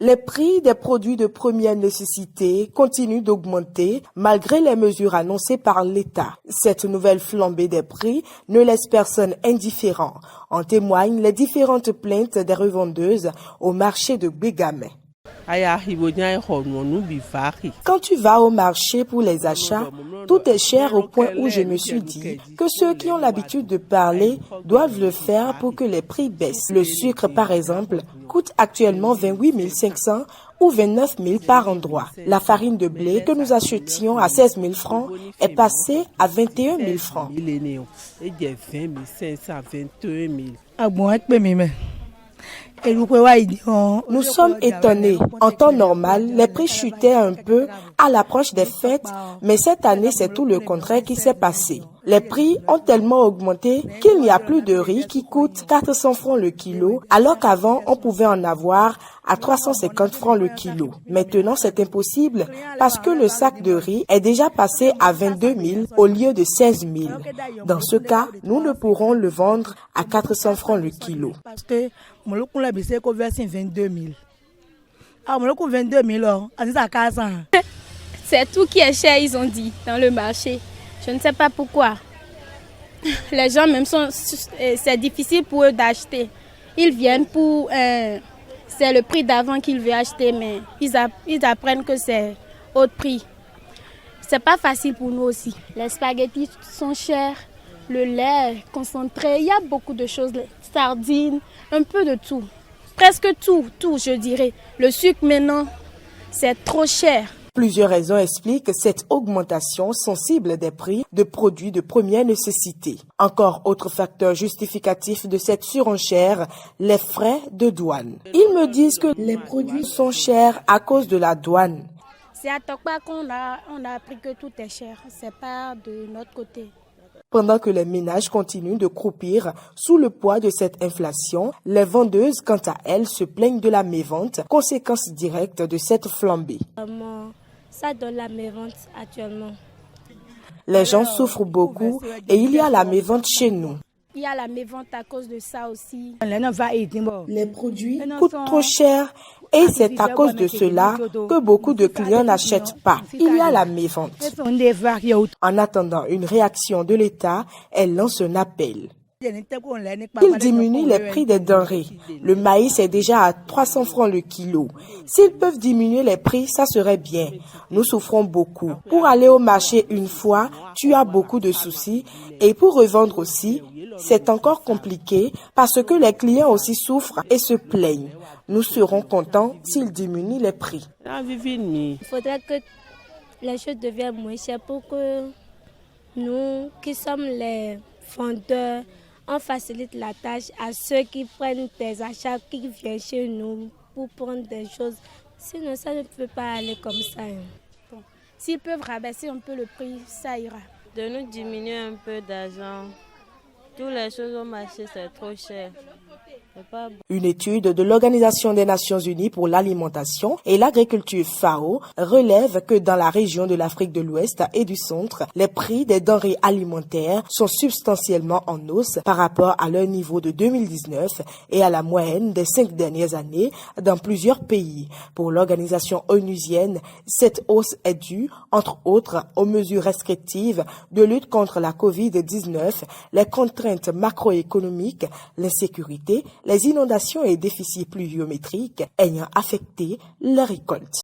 Les prix des produits de première nécessité continuent d'augmenter malgré les mesures annoncées par l'État. Cette nouvelle flambée des prix ne laisse personne indifférent. En témoignent les différentes plaintes des revendeuses au marché de Bégamé. Quand tu vas au marché pour les achats, tout est cher au point où je me suis dit que ceux qui ont l'habitude de parler doivent le faire pour que les prix baissent. Le sucre, par exemple, coûte actuellement 28 500 ou 29 000 par endroit. La farine de blé que nous achetions à 16 000 francs est passée à 21 000 francs. Nous sommes étonnés. En temps normal, les prix chutaient un peu à l'approche des fêtes, mais cette année, c'est tout le contraire qui s'est passé. Les prix ont tellement augmenté qu'il n'y a plus de riz qui coûte 400 francs le kilo, alors qu'avant, on pouvait en avoir à 350 francs le kilo. Maintenant, c'est impossible parce que le sac de riz est déjà passé à 22 000 au lieu de 16 000. Dans ce cas, nous ne pourrons le vendre à 400 francs le kilo. C'est tout qui est cher, ils ont dit, dans le marché. Je ne sais pas pourquoi. Les gens même c'est difficile pour eux d'acheter. Ils viennent pour... c'est le prix d'avant qu'ils veulent acheter, mais ils apprennent que c'est autre prix. C'est pas facile pour nous aussi. Les spaghettis sont chers, le lait concentré, il y a beaucoup de choses, les sardines, un peu de tout. Presque tout, je dirais. Le sucre maintenant, c'est trop cher. Plusieurs raisons expliquent cette augmentation sensible des prix de produits de première nécessité. Encore autre facteur justificatif de cette surenchère, les frais de douane. Ils me disent que les produits sont chers à cause de la douane. C'est à Tokpa qu'on a appris que tout est cher. C'est pas de notre côté. Pendant que les ménages continuent de croupir sous le poids de cette inflation, les vendeuses, quant à elles, se plaignent de la mévente, conséquence directe de cette flambée. Ça donne la mévente actuellement. Les gens souffrent beaucoup et il y a la mévente chez nous. Il y a la mévente à cause de ça aussi. Les produits coûtent trop cher et c'est à cause de cela que beaucoup de clients n'achètent pas. Il y a la mévente. En attendant une réaction de l'État, elle lance un appel. Ils diminuent les prix des denrées. Le maïs est déjà à 300 francs le kilo. S'ils peuvent diminuer les prix, ça serait bien. Nous souffrons beaucoup. Pour aller au marché une fois, tu as beaucoup de soucis. Et pour revendre aussi, c'est encore compliqué parce que les clients aussi souffrent et se plaignent. Nous serons contents s'ils diminuent les prix. Il faudrait que les choses deviennent moins chères pour que nous, qui sommes les vendeurs, on facilite la tâche à ceux qui prennent des achats, qui viennent chez nous pour prendre des choses. Sinon, ça ne peut pas aller comme ça. Bon. S'ils peuvent rabaisser un peu le prix, ça ira. De nous diminuer un peu d'argent. Toutes les choses au marché, c'est trop cher. Une étude de l'Organisation des Nations Unies pour l'alimentation et l'agriculture FAO relève que dans la région de l'Afrique de l'Ouest et du Centre, les prix des denrées alimentaires sont substantiellement en hausse par rapport à leur niveau de 2019 et à la moyenne des 5 dernières années dans plusieurs pays. Pour l'organisation onusienne, cette hausse est due, entre autres, aux mesures restrictives de lutte contre la COVID-19, les contraintes macroéconomiques, l'insécurité, les inondations et déficits pluviométriques ayant affecté la récolte.